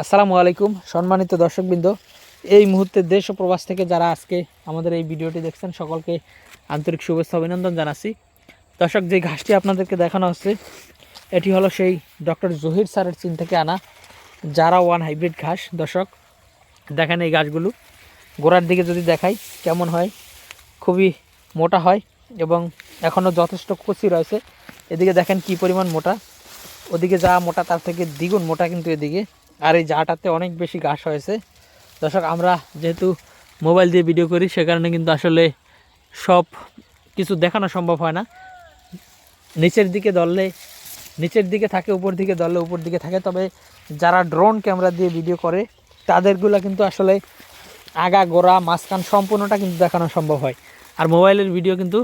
আসসালামু আলাইকুম সম্মানিত দর্শকবৃন্দ, এই মুহূর্তে দেশ ও প্রবাস থেকে যারা আজকে আমাদের এই ভিডিওটি দেখছেন সকলকে আন্তরিক শুভেচ্ছা অভিনন্দন জানাচ্ছি। দর্শক, যে ঘাসটি আপনাদেরকে দেখানো হচ্ছে এটি হলো সেই ডক্টর জহির স্যারের চীন থেকে আনা জারা ওয়ান হাইব্রিড ঘাস। দর্শক দেখেন এই গাছগুলো গোড়ার দিকে যদি দেখাই কেমন হয়, খুবই মোটা হয় এবং এখনও যথেষ্ট কচি রয়েছে। এদিকে দেখেন কি পরিমাণ মোটা, ওদিকে যা মোটা তার থেকে দ্বিগুণ মোটা কিন্তু এদিকে, আর এই জাটাতে অনেক বেশি ঘাস হয়েছে। দর্শক, আমরা যেহেতু মোবাইল দিয়ে ভিডিও করি সে কারণে কিন্তু আসলে সব কিছু দেখানো সম্ভব হয় না। নিচের দিকে ধরলে নিচের দিকে থাকে, উপর দিকে ধরলে উপর দিকে থাকে, তবে যারা ড্রোন ক্যামেরা দিয়ে ভিডিও করে তাদেরগুলো কিন্তু আসলে আগা গোড়া মাঝখান সম্পূর্ণটা কিন্তু দেখানো সম্ভব হয়, আর মোবাইলের ভিডিও কিন্তু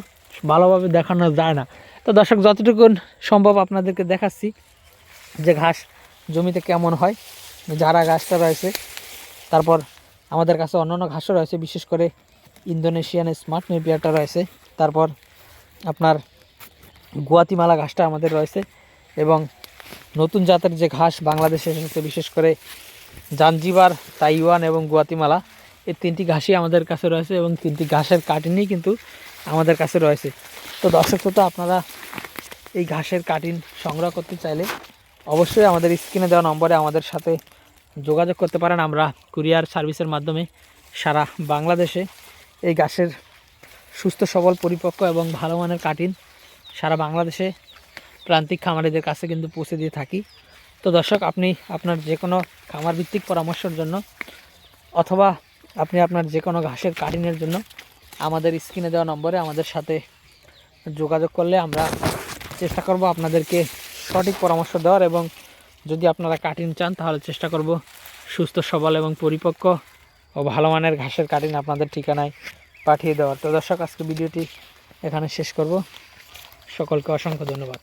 ভালোভাবে দেখানো যায় না। তো দর্শক, যতটুকু সম্ভব আপনাদেরকে দেখাচ্ছি যে ঘাস জমিতে কেমন হয়। যারা ঘাসটা রয়েছে, তারপর আমাদের কাছে অন্যান্য ঘাসও রয়েছে, বিশেষ করে ইন্দোনেশিয়ান স্মার্ট নেপিয়ারটা রয়েছে, তারপর আপনার গুয়াতিমালা ঘাসটা আমাদের রয়েছে, এবং নতুন জাতের যে ঘাস বাংলাদেশে এসেছে বিশেষ করে জাঞ্জিবার, তাইওয়ান এবং গুয়াতিমালা, এই তিনটি ঘাসই আমাদের কাছে রয়েছে এবং তিনটি ঘাসের কাটিনই কিন্তু আমাদের কাছে রয়েছে। তো দর্শক, তো আপনারা এই ঘাসের কাটিন সংগ্রহ করতে চাইলে অবশ্যই আমাদের স্ক্রিনে দেওয়া নম্বরে আমাদের সাথে যোগাযোগ করতে পারেন। আমরা কুরিয়ার সার্ভিসের মাধ্যমে সারা বাংলাদেশে এই ঘাসের সুস্থ সবল পরিপক্ক এবং ভালো মানের কাটিন সারা বাংলাদেশে প্রান্তিক খামারিদের কাছে কিন্তু পৌঁছে দিয়ে থাকি। তো দর্শক, আপনি আপনার যে কোনো খামার ভিত্তিক পরামর্শের জন্য অথবা আপনি আপনার যে কোনো ঘাসের কাটিনের জন্য আমাদের স্ক্রিনে দেওয়া নম্বরে আমাদের সাথে যোগাযোগ করলে আমরা চেষ্টা করব আপনাদেরকে সঠিক পরামর্শ দেওয়ার, এবং যদি আপনারা কাটিন চান তাহলে চেষ্টা করব সুস্থ সবল এবং পরিপক্ক ও ভালো মানের ঘাসের কাটিন আপনাদের ঠিকানায় পাঠিয়ে দেওয়ার। তো দর্শক, আজকে ভিডিওটি এখানে শেষ করব। সকলকে অসংখ্য ধন্যবাদ।